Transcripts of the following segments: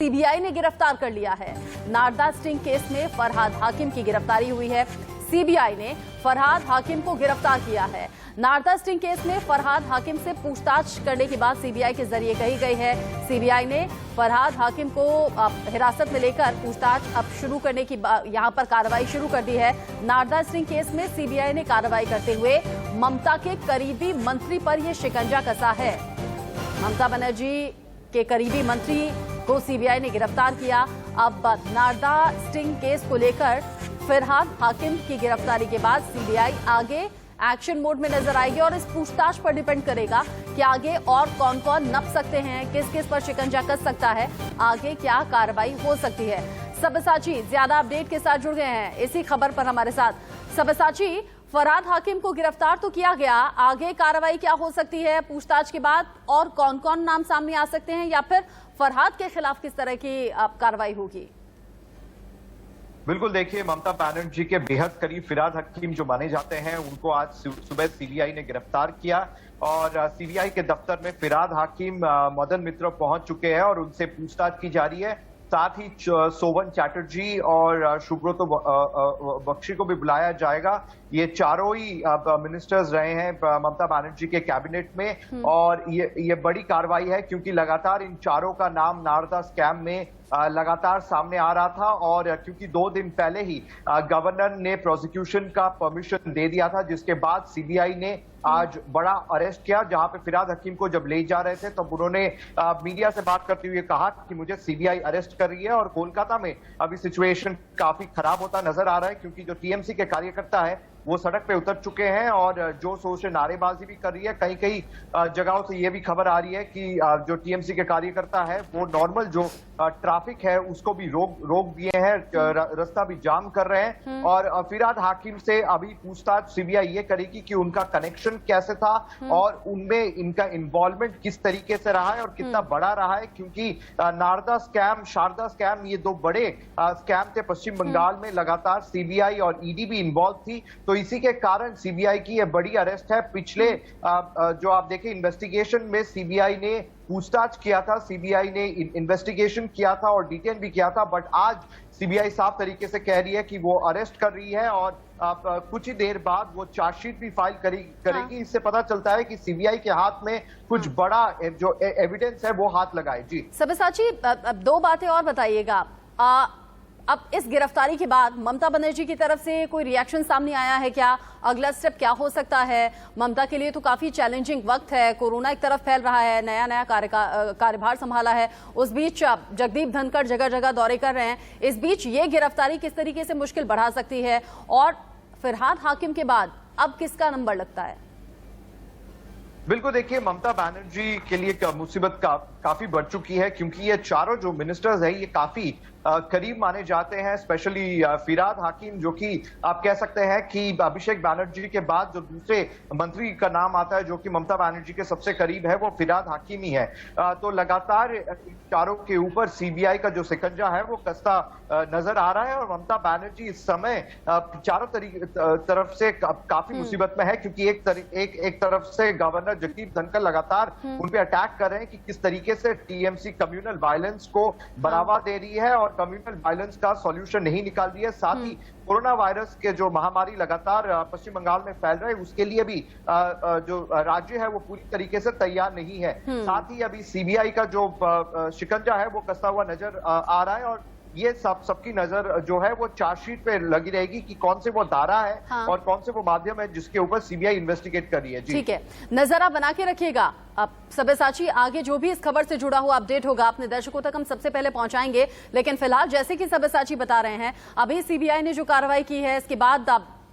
CBI ने गिरफ्तार कर लिया है। नारदा स्टिंग केस में फरहाद हाकिम की गिरफ्तारी हुई है। सीबीआई ने फरहाद हाकिम को गिरफ्तार किया है। नारदा स्टिंग केस में फरहाद हाकिम से पूछताछ करने की बात सीबीआई के जरिए कही गई है। सीबीआई ने फरहाद हाकिम को हिरासत में लेकर पूछताछ अब शुरू करने की यहां पर कार्रवाई शुरू कर दी है। नारदा स्टिंग केस में सीबीआई ने कार्रवाई करते हुए ममता के करीबी मंत्री पर यह शिकंजा कसा है। ममता बनर्जी के करीबी मंत्री को सीबीआई ने गिरफ्तार किया। अब नारदा स्टिंग केस को लेकर फरहाद हाकिम की गिरफ्तारी के बाद सीबीआई आगे एक्शन मोड में नजर आएगी और इस पूछताछ पर डिपेंड करेगा कि आगे और कौन कौन नप सकते हैं, किस किस पर शिकंजा कस सकता है, आगे क्या कार्रवाई हो सकती है। सब्यसाची ज्यादा अपडेट के साथ जुड़ गए हैं इसी खबर पर हमारे साथ। सब्यसाची, फरहाद हाकिम को गिरफ्तार तो किया गया, आगे कार्रवाई क्या हो सकती है पूछताछ के बाद, और कौन कौन नाम सामने आ सकते हैं, या फिर फरहाद के खिलाफ किस तरह की कार्रवाई होगी? बिल्कुल, देखिए, ममता बनर्जी के बेहद करीब फरहाद हकीम जो माने जाते हैं उनको आज सुबह सीबीआई ने गिरफ्तार किया और सीबीआई के दफ्तर में फरहाद हाकिम मदन मित्र पहुंच चुके हैं और उनसे पूछताछ की जा रही है। साथ ही सोवन चैटर्जी और सुब्रतो बख्शी को भी बुलाया जाएगा। ये चारों ही मिनिस्टर्स रहे हैं ममता बनर्जी के कैबिनेट में और ये बड़ी कार्रवाई है क्योंकि लगातार इन चारों का नाम नारदा स्कैम में लगातार सामने आ रहा था और क्योंकि 2 दिन पहले ही गवर्नर ने प्रोसिक्यूशन का परमिशन दे दिया था, जिसके बाद सीबीआई ने आज बड़ा अरेस्ट किया। जहां पे फरहाद हकीम को जब ले जा रहे थे तब उन्होंने मीडिया से बात करते हुए कहा कि मुझे सीबीआई अरेस्ट कर रही है और कोलकाता में अभी सिचुएशन काफी खराब होता नजर आ रहा है क्योंकि जो टीएमसी के कार्यकर्ता है वो सड़क पे उतर चुके हैं और जो सोच से नारेबाजी भी कर रही है। कई कई जगहों से ये भी खबर आ रही है कि जो टीएमसी के कार्यकर्ता है वो नॉर्मल जो ट्रैफिक है उसको भी रोक दिए हैं, रास्ता भी जाम कर रहे हैं। और फरहाद हाकिम से अभी पूछताछ सीबीआई ये करेगी कि उनका कनेक्शन कैसे था और उनमें इनका इन्वॉल्वमेंट किस तरीके से रहा है और कितना बड़ा रहा है, क्योंकि नारदा स्कैम, शारदा स्कैम, ये 2 बड़े स्कैम थे पश्चिम बंगाल में। लगातार सीबीआई और ईडी भी इन्वॉल्व थी, तो इसी के कारण सीबीआई की ये बड़ी अरेस्ट है। पिछले जो आप देखें इन्वेस्टिगेशन में सीबीआई ने पूछताछ किया था, सीबीआई ने इन्वेस्टिगेशन किया था और डिटेन भी किया था, बट आज सीबीआई साफ तरीके से कह रही है कि वो अरेस्ट कर रही है और कुछ ही देर बाद वो चार्जशीट भी फाइल करेगी। इससे पता चलता है कि सीबीआई के हाथ में कुछ बड़ा जो एविडेंस है वो हाथ लगाए। जी सब्यसाची, 2 बातें और बताइएगा। अब इस गिरफ्तारी के बाद ममता बनर्जी की तरफ से कोई रिएक्शन सामने आया है क्या? अगला स्टेप क्या हो सकता है? ममता के लिए तो काफी चैलेंजिंग वक्त है, कोरोना एक तरफ फैल रहा है, नया कार्यभार संभाला है, उस बीच जगदीप धनखड़ जगह जगह दौरे कर रहे हैं। इस बीच ये गिरफ्तारी किस तरीके से मुश्किल बढ़ा सकती है और फरहाद हाकिम के बाद अब किसका नंबर लगता है? बिल्कुल, देखिए, ममता बनर्जी के लिए मुसीबत काफी बढ़ चुकी है क्योंकि ये चारों जो मिनिस्टर्स हैं ये काफी करीब माने जाते हैं। स्पेशली फरहाद हाकिम, जो कि आप कह सकते हैं कि अभिषेक बनर्जी के बाद जो दूसरे मंत्री का नाम आता है जो कि ममता बनर्जी के सबसे करीब है वो फरहाद हाकिम ही है। तो लगातार चारों के ऊपर सीबीआई का जो शिकंजा है वो कसता नजर आ रहा है और ममता बनर्जी इस समय चारों तरफ से काफी मुसीबत में है क्योंकि एक तरफ से गवर्नर जगदीप धनखड़ लगातार उन पे अटैक कर रहे हैं कि किस तरीके से टीएमसी कम्युनल वायलेंस को बढ़ावा दे रही है और कम्युनल वायलेंस का सॉल्यूशन नहीं निकाल रही है। साथ ही कोरोना वायरस के जो महामारी लगातार पश्चिम बंगाल में फैल रहा है उसके लिए भी जो राज्य है वो पूरी तरीके से तैयार नहीं है। साथ ही अभी सीबीआई का जो शिकंजा है वो कसता हुआ नजर आ रहा है और ये सबकी नजर जो है वो चार्जशीट पे लगी रहेगी कि कौन से वो धारा है और कौन से वो माध्यम है जिसके ऊपर सीबीआई इन्वेस्टिगेट कर रही है। ठीक है, नजर आप बना के रखिएगा। अब सब्यसाची, आगे जो भी इस खबर से जुड़ा हुआ अपडेट होगा अपने दर्शकों तक हम सबसे पहले पहुंचाएंगे, लेकिन फिलहाल जैसे कि सब्यसाची बता रहे हैं अभी सीबीआई ने जो कार्रवाई की है इसके बाद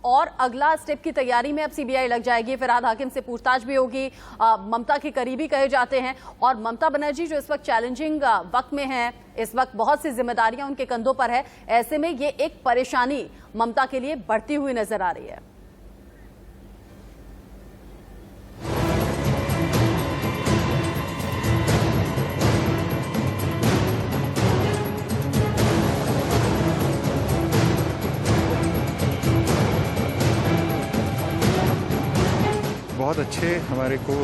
और अगला स्टेप की तैयारी में अब सीबीआई लग जाएगी। फरहाद हाकिम से पूछताछ भी होगी, ममता के करीबी कहे जाते हैं और ममता बनर्जी जो इस वक्त चैलेंजिंग वक्त में है, इस वक्त बहुत सी जिम्मेदारियां उनके कंधों पर है, ऐसे में ये एक परेशानी ममता के लिए बढ़ती हुई नजर आ रही है। बहुत अच्छे हमारे को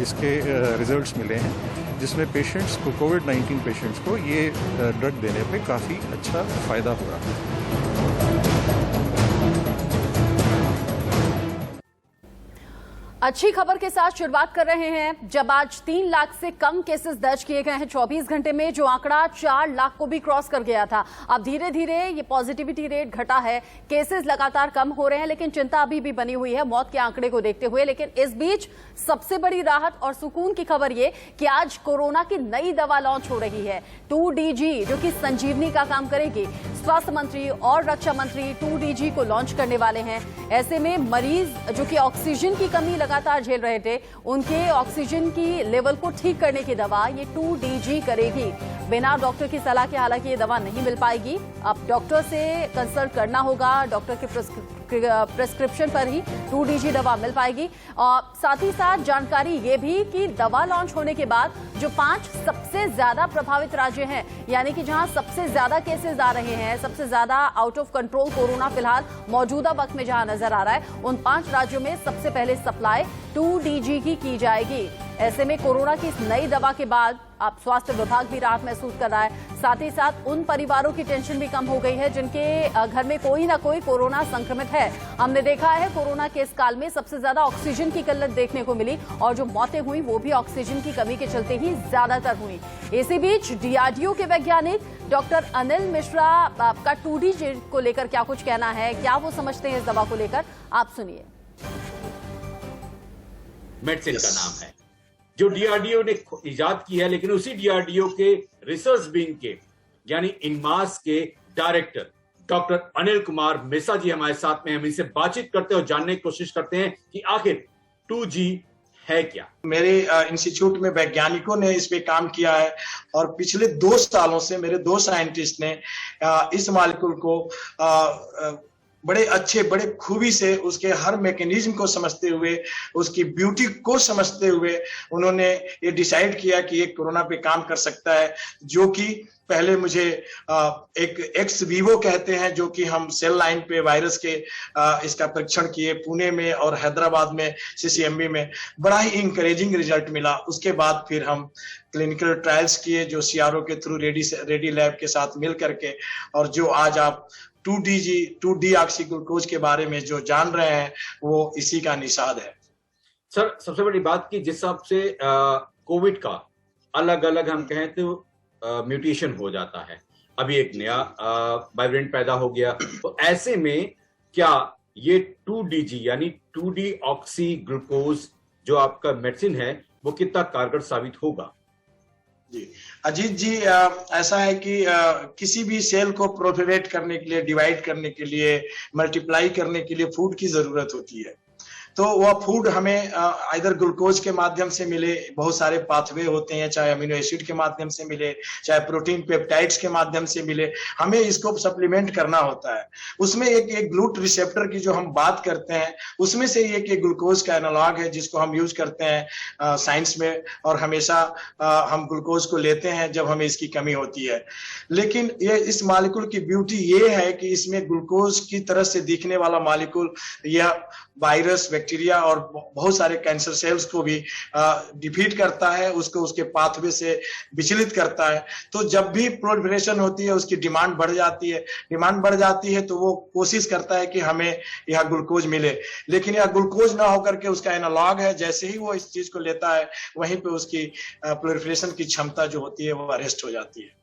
इसके रिजल्ट्स मिले हैं। जिसमें पेशेंट्स को, कोविड-19 पेशेंट्स को ये ड्रग देने पे काफ़ी अच्छा फ़ायदा हो रहा है। अच्छी खबर के साथ शुरुआत कर रहे हैं। जब आज 3 लाख से कम केसेस दर्ज किए गए हैं 24 घंटे में, जो आंकड़ा 4 लाख को भी क्रॉस कर गया था। अब धीरे धीरे ये पॉजिटिविटी रेट घटा है, केसेस लगातार कम हो रहे हैं, लेकिन चिंता अभी भी बनी हुई है मौत के आंकड़े को देखते हुए। लेकिन इस बीच सबसे बड़ी राहत और सुकून की खबर ये कि आज कोरोना की नई दवा लॉन्च हो रही है, 2DG, जो कि संजीवनी का काम करेगी। स्वास्थ्य मंत्री और रक्षा मंत्री 2DG को लॉन्च करने वाले हैं। ऐसे में मरीज जो कि ऑक्सीजन की कमी लगातार झेल रहे थे, उनके ऑक्सीजन की लेवल को ठीक करने की दवा ये 2DG करेगी। बिना डॉक्टर की सलाह के हालांकि ये दवा नहीं मिल पाएगी। अब डॉक्टर से कंसल्ट करना होगा, डॉक्टर के प्रेस्क्रिप्शन पर ही 2DG दवा मिल पाएगी। और साथ ही साथ जानकारी ये भी कि दवा लॉन्च होने के बाद जो 5 सबसे ज्यादा प्रभावित राज्य हैं, यानी कि जहां सबसे ज्यादा केसेस आ रहे हैं, सबसे ज्यादा आउट ऑफ कंट्रोल कोरोना फिलहाल मौजूदा वक्त में जहां नजर आ रहा है, उन 5 राज्यों में सबसे पहले सप्लाई 2DG की जाएगी। ऐसे में कोरोना की इस नई दवा के बाद अब स्वास्थ्य विभाग भी राहत महसूस कर रहा है। साथ ही साथ उन परिवारों की टेंशन भी कम हो गई है जिनके घर में कोई ना कोई कोरोना संक्रमित है। हमने देखा है कोरोना के इस काल में सबसे ज्यादा ऑक्सीजन की किल्लत देखने को मिली और जो मौतें हुई वो भी ऑक्सीजन की कमी के चलते ही ज्यादातर हुई। इसी बीच DRDO के वैज्ञानिक डॉक्टर अनिल मिश्रा का 2DG को लेकर क्या कुछ कहना है, क्या वो समझते हैं इस दवा को लेकर, आप सुनिए। मेडिसिन का नाम है जो DRDO ने इजाद की है, लेकिन उसी DRDO के रिसर्च विंग के यानी इनमास के डायरेक्टर डॉक्टर अनिल कुमार मिश्रा जी हमारे साथ में। हम इनसे बातचीत करते हैं और जानने की कोशिश करते हैं कि आखिर 2G है क्या। मेरे इंस्टीट्यूट में वैज्ञानिकों ने इस पे काम किया है और पिछले 2 सालों से मेरे 2 साइंटिस्ट ने इस मॉलिक्यूल को बड़े खूबी से उसके हर मैकेनिज्म को समझते हुए, उसकी ब्यूटी को समझते हुए उन्होंने ये डिसाइड किया कि ये कोरोना पे काम कर सकता है। जो कि पहले मुझे एक एक्स वीवो कहते हैं, जो कि हम सेल लाइन पे वायरस के इसका परीक्षण किए पुणे में और हैदराबाद में CCMB में, बड़ा ही इंकरेजिंग रिजल्ट मिला। उसके बाद फिर हम क्लिनिकल ट्रायल्स किए जो CRO के थ्रू रेडी लैब के साथ मिल करके, और जो आज आप 2D-ऑक्सीग्लूकोज के बारे में जो जान रहे हैं वो इसी का निषाद है। सर, सबसे बड़ी बात कि जिस हिसाब से कोविड का अलग अलग हम कहें तो म्यूटेशन हो जाता है, अभी एक नया वायरेंट पैदा हो गया, तो ऐसे में क्या ये 2DG यानी 2D-ऑक्सीग्लूकोज जो आपका मेडिसिन है वो कितना कारगर साबित होगा? जी अजीत जी, ऐसा है कि किसी भी सेल को प्रोलिफरेट करने के लिए, डिवाइड करने के लिए, मल्टीप्लाई करने के लिए फूड की जरूरत होती है। तो वह फूड हमें इधर ग्लूकोज के माध्यम से मिले, बहुत सारे पाथवे होते हैं, चाहे अमीनो एसिड के माध्यम से मिले, चाहे प्रोटीन पेप्टाइड्स के माध्यम से मिले, हमें इसको सप्लीमेंट करना होता है। उसमें एक ग्लूट रिसेप्टर की जो हम बात करते हैं, उसमें से एक ग्लूकोज का एनालॉग है जिसको हम यूज करते हैं साइंस में, और हमेशा हम ग्लूकोज को लेते हैं जब हमें इसकी कमी होती है। लेकिन ये इस मॉलिक्यूल की ब्यूटी ये है कि इसमें ग्लूकोज की तरह से दिखने वाला मॉलिक्यूल यह वायरस, बैक्टीरिया और बहुत सारे कैंसर सेल्स को भी डिफीट करता है, उसको उसके पाथवे से विचलित करता है। तो जब भी प्रोलिफरेशन होती है उसकी डिमांड बढ़ जाती है तो वो कोशिश करता है कि हमें यह ग्लूकोज मिले, लेकिन यह ग्लूकोज ना होकर के उसका एनालॉग है। जैसे ही वो इस चीज को लेता है वहीं पे उसकी प्रोलिफरेशन की क्षमता जो होती है वो अरेस्ट हो जाती है।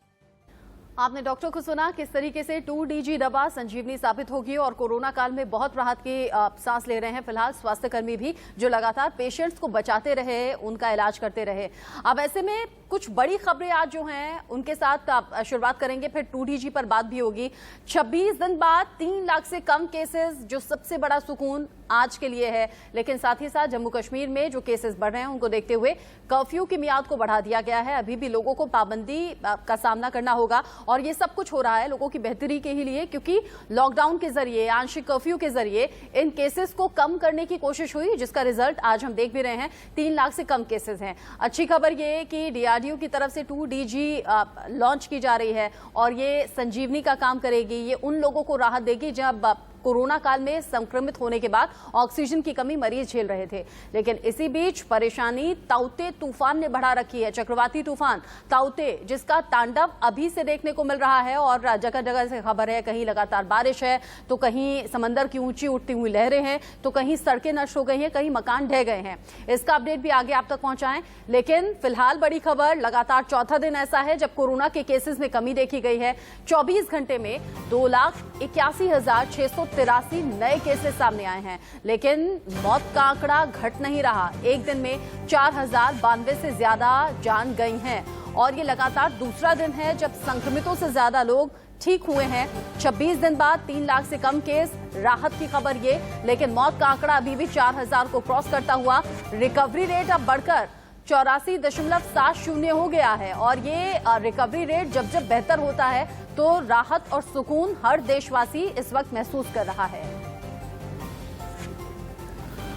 आपने डॉक्टर को सुना किस तरीके से 2DG दवा संजीवनी साबित होगी और कोरोना काल में बहुत राहत की सांस ले रहे हैं फिलहाल स्वास्थ्यकर्मी भी, जो लगातार पेशेंट्स को बचाते रहे, उनका इलाज करते रहे। अब ऐसे में कुछ बड़ी खबरें आज जो हैं उनके साथ शुरुआत करेंगे, फिर 2DG पर बात भी होगी। 26 दिन बाद 3 लाख से कम केसेस, जो सबसे बड़ा सुकून आज के लिए है। लेकिन साथ ही साथ जम्मू कश्मीर में जो केसेस बढ़ रहे हैं उनको देखते हुए कर्फ्यू की मियाद को बढ़ा दिया गया है। अभी भी लोगों को पाबंदी का सामना करना होगा और ये सब कुछ हो रहा है लोगों की बेहतरी के ही लिए, क्योंकि लॉकडाउन के जरिए, आंशिक कर्फ्यू के जरिए इन केसेस को कम करने की कोशिश हुई, जिसका रिजल्ट आज हम देख भी रहे हैं। 3 लाख से कम केसेस हैं। अच्छी खबर ये कि DRDO की तरफ से 2DG लॉन्च की जा रही है और ये संजीवनी का काम करेगी। ये उन लोगों को राहत देगी जब कोरोना काल में संक्रमित होने के बाद ऑक्सीजन की कमी मरीज झेल रहे थे। लेकिन इसी बीच परेशानी ताउते तूफान ने बढ़ा रखी है। चक्रवाती तूफान ताउते, जिसका तांडव अभी से देखने को मिल रहा है और जगह जगह से खबर है, कहीं लगातार बारिश है तो कहीं समंदर की ऊंची उठती हुई लहरें हैं तो कहीं सड़कें नष्ट हो गई हैं, कहीं मकान ढह गए हैं। इसका अपडेट भी आगे आप तक पहुंचाएं। लेकिन फिलहाल बड़ी खबर, लगातार चौथा दिन ऐसा है जब कोरोना के केसेस में कमी देखी गई है। 24 घंटे में 2,81,683 नए केसेस सामने आए हैं, लेकिन मौत का आंकड़ा घट नहीं रहा। एक दिन में 4,092 से ज्यादा जान गई हैं और ये लगातार दूसरा दिन है जब संक्रमितों से ज्यादा लोग ठीक हुए हैं। 26 दिन बाद 3 लाख से कम केस, राहत की खबर ये। लेकिन मौत का आंकड़ा अभी भी 4,000 को क्रॉस करता हुआ। रिकवरी रेट अब बढ़कर 84.70 हो गया है और ये रिकवरी रेट जब जब बेहतर होता है तो राहत और सुकून हर देशवासी इस वक्त महसूस कर रहा है।